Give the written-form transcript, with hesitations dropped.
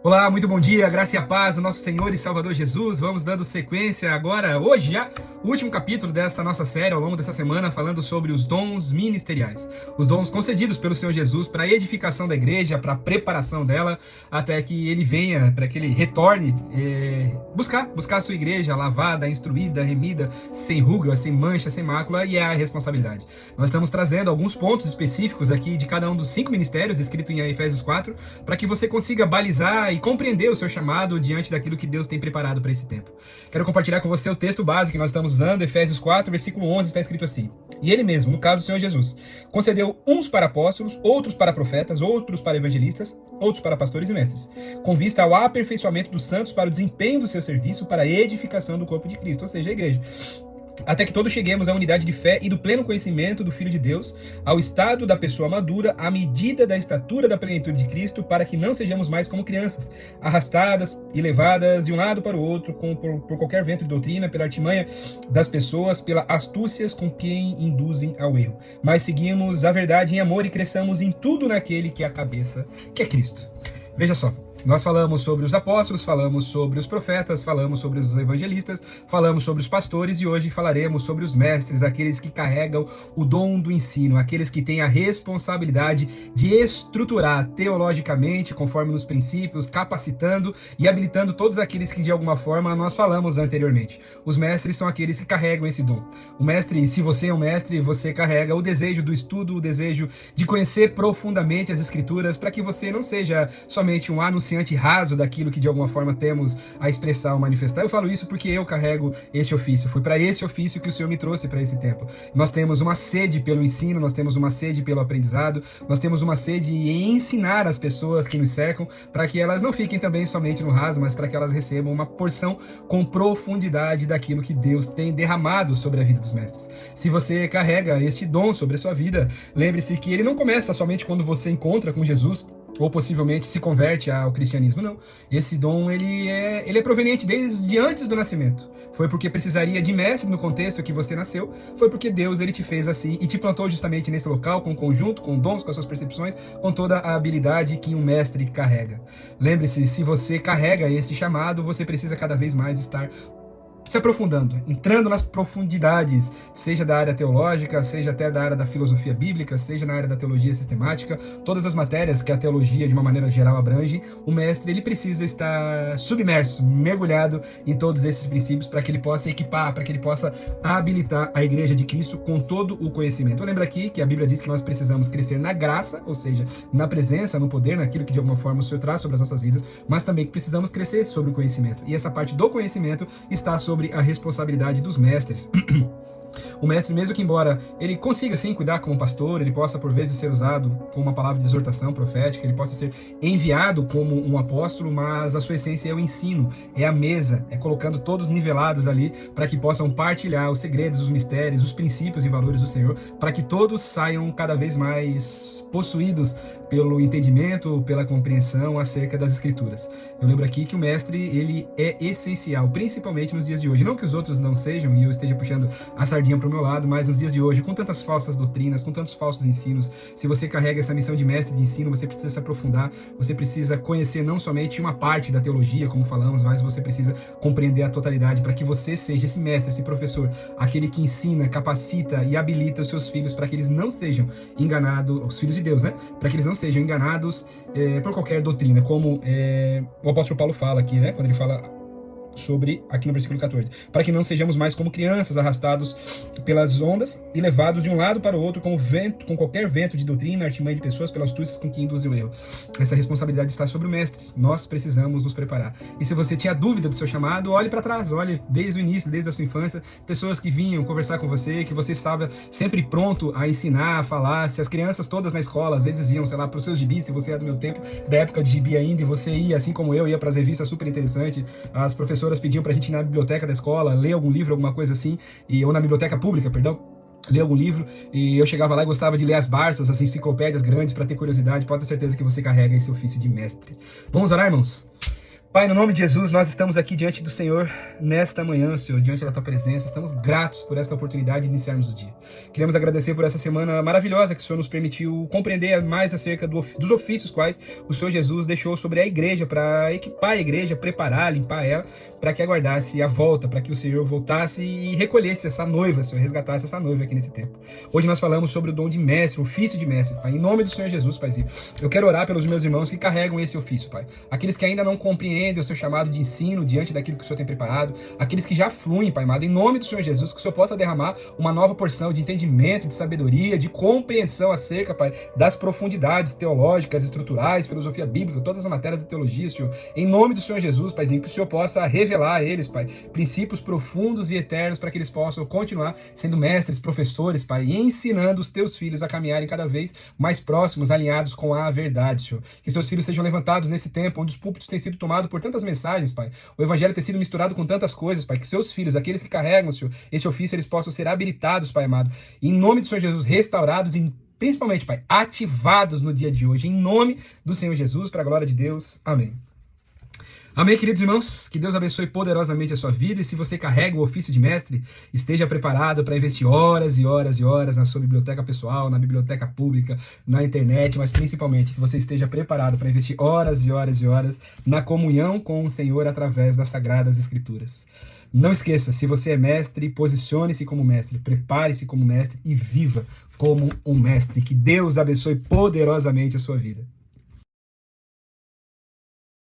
Olá, muito bom dia, graça e a paz do nosso Senhor e Salvador Jesus. Vamos dando sequência agora, hoje já, o último capítulo desta nossa série, ao longo dessa semana, falando sobre os dons ministeriais. Os dons concedidos pelo Senhor Jesus para a edificação da igreja, para a preparação dela, até que ele venha, para que ele retorne, buscar a sua igreja lavada, instruída, remida, sem ruga, sem mancha, sem mácula, e é a responsabilidade. Nós estamos trazendo alguns pontos específicos aqui de cada um dos 5 ministérios, escrito em Efésios 4, para que você consiga balizar e compreender o seu chamado diante daquilo que Deus tem preparado para esse tempo. Quero compartilhar com você o texto base que nós estamos usando, Efésios 4, versículo 11, está escrito assim: E ele mesmo, no caso do Senhor Jesus, concedeu uns para apóstolos, outros para profetas, outros para evangelistas, outros para pastores e mestres, com vista ao aperfeiçoamento dos santos para o desempenho do seu serviço, para a edificação do corpo de Cristo, ou seja, a igreja. Até que todos cheguemos à unidade de fé e do pleno conhecimento do Filho de Deus, ao estado da pessoa madura, à medida da estatura da plenitude de Cristo, para que não sejamos mais como crianças, arrastadas e levadas de um lado para o outro, por qualquer vento de doutrina, pela artimanha das pessoas, pelas astúcias com quem induzem ao erro. Mas seguimos a verdade em amor e cresçamos em tudo naquele que é a cabeça, que é Cristo. Veja só. Nós falamos sobre os apóstolos, falamos sobre os profetas, falamos sobre os evangelistas, falamos sobre os pastores e hoje falaremos sobre os mestres, aqueles que carregam o dom do ensino, aqueles que têm a responsabilidade de estruturar teologicamente, conforme nos princípios, capacitando e habilitando todos aqueles que de alguma forma nós falamos anteriormente. Os mestres são aqueles que carregam esse dom. O mestre, se você é um mestre, você carrega o desejo do estudo, o desejo de conhecer profundamente as escrituras, para que você não seja somente um anunciante raso daquilo que de alguma forma temos a expressar ou manifestar. Eu falo isso porque eu carrego este ofício. Foi para esse ofício que o Senhor me trouxe para esse tempo. Nós temos uma sede pelo ensino, nós temos uma sede pelo aprendizado, nós temos uma sede em ensinar as pessoas que nos cercam, para que elas não fiquem também somente no raso, mas para que elas recebam uma porção com profundidade daquilo que Deus tem derramado sobre a vida dos mestres. Se você carrega este dom sobre a sua vida, lembre-se que ele não começa somente quando você encontra com Jesus, ou possivelmente se converte ao cristianismo, não. Esse dom, ele é proveniente desde antes do nascimento. Foi porque precisaria de mestre no contexto que você nasceu, foi porque Deus, ele te fez assim e te plantou justamente nesse local, com um conjunto, com dons, com as suas percepções, com toda a habilidade que um mestre carrega. Lembre-se, se você carrega esse chamado, você precisa cada vez mais estar se aprofundando, entrando nas profundidades, seja da área teológica, seja até da área da filosofia bíblica, seja na área da teologia sistemática, todas as matérias que a teologia de uma maneira geral abrange, o mestre, ele precisa estar submerso, mergulhado em todos esses princípios para que ele possa equipar, para que ele possa habilitar a igreja de Cristo com todo o conhecimento. Eu lembro aqui que a Bíblia diz que nós precisamos crescer na graça, ou seja, na presença, no poder, naquilo que de alguma forma o Senhor traz sobre as nossas vidas, mas também que precisamos crescer sobre o conhecimento. E essa parte do conhecimento está sobre a responsabilidade dos mestres. O mestre, mesmo que embora ele consiga sim cuidar como pastor, ele possa por vezes ser usado como uma palavra de exortação profética, ele possa ser enviado como um apóstolo, mas a sua essência é o ensino, é a mesa, é colocando todos nivelados ali para que possam partilhar os segredos, os mistérios, os princípios e valores do Senhor, para que todos saiam cada vez mais possuídos pelo entendimento, pela compreensão acerca das Escrituras. Eu lembro aqui que o mestre, ele é essencial, principalmente nos dias de hoje. Não que os outros não sejam, e eu esteja puxando a sardinha para o meu lado, mas nos dias de hoje, com tantas falsas doutrinas, com tantos falsos ensinos, se você carrega essa missão de mestre de ensino, você precisa se aprofundar, você precisa conhecer não somente uma parte da teologia, como falamos, mas você precisa compreender a totalidade para que você seja esse mestre, esse professor, aquele que ensina, capacita e habilita os seus filhos para que eles não sejam enganados, os filhos de Deus, né? Para que eles não sejam enganados por qualquer doutrina, como o apóstolo Paulo fala aqui, né? Quando ele fala sobre, aqui no versículo 14, para que não sejamos mais como crianças arrastados pelas ondas e levados de um lado para o outro com qualquer vento de doutrina, artimanha de pessoas, pelas astúcias com que induzem o erro. Essa responsabilidade está sobre o mestre. Nós precisamos nos preparar. E se você tinha dúvida do seu chamado, olhe para trás, olhe desde o início, desde a sua infância, pessoas que vinham conversar com você, que você estava sempre pronto a ensinar, a falar. Se as crianças todas na escola, às vezes iam, sei lá, para os seus gibis, se você é do meu tempo, da época de gibi ainda, e você ia, assim como eu, ia para as revistas super interessantes, as professoras pediam pra gente ir na biblioteca da escola, ler algum livro, alguma coisa assim, ou na biblioteca pública, perdão, ler algum livro, e eu chegava lá e gostava de ler as Barças, as enciclopédias grandes, para ter curiosidade. Pode ter certeza que você carrega esse ofício de mestre. Vamos orar, irmãos? Pai, no nome de Jesus, nós estamos aqui diante do Senhor nesta manhã, Senhor, diante da Tua presença. Estamos gratos por esta oportunidade de iniciarmos o dia. Queremos agradecer por essa semana maravilhosa que o Senhor nos permitiu compreender mais acerca dos ofícios quais o Senhor Jesus deixou sobre a igreja, para equipar a igreja, preparar, limpar ela, para que aguardasse a volta, para que o Senhor voltasse e recolhesse essa noiva, Senhor, resgatasse essa noiva aqui nesse tempo. Hoje nós falamos sobre o dom de mestre, o ofício de mestre, Pai. Em nome do Senhor Jesus, Paizinho, eu quero orar pelos meus irmãos que carregam esse ofício, Pai. Aqueles que ainda não compreendem o seu chamado de ensino diante daquilo que o Senhor tem preparado, aqueles que já fluem, Pai amado, em nome do Senhor Jesus, que o Senhor possa derramar uma nova porção de entendimento, de sabedoria, de compreensão acerca, Pai, das profundidades teológicas, estruturais, filosofia bíblica, todas as matérias de teologia, Senhor, em nome do Senhor Jesus, Paizinho, que o Senhor possa revelar a eles, Pai, princípios profundos e eternos para que eles possam continuar sendo mestres, professores, Pai, e ensinando os teus filhos a caminharem cada vez mais próximos, alinhados com a verdade, Senhor. Que seus filhos sejam levantados nesse tempo onde os púlpitos têm sido tomados por tantas mensagens, Pai. O evangelho tem sido misturado com tantas coisas, Pai, que seus filhos, aqueles que carregam, Senhor, esse ofício, eles possam ser habilitados, Pai amado, em nome do Senhor Jesus, restaurados e principalmente, Pai, ativados no dia de hoje, em nome do Senhor Jesus, para a glória de Deus. Amém. Amém, queridos irmãos? Que Deus abençoe poderosamente a sua vida, e se você carrega o ofício de mestre, esteja preparado para investir horas e horas e horas na sua biblioteca pessoal, na biblioteca pública, na internet, mas principalmente que você esteja preparado para investir horas e horas e horas na comunhão com o Senhor através das Sagradas Escrituras. Não esqueça, se você é mestre, posicione-se como mestre, prepare-se como mestre e viva como um mestre. Que Deus abençoe poderosamente a sua vida.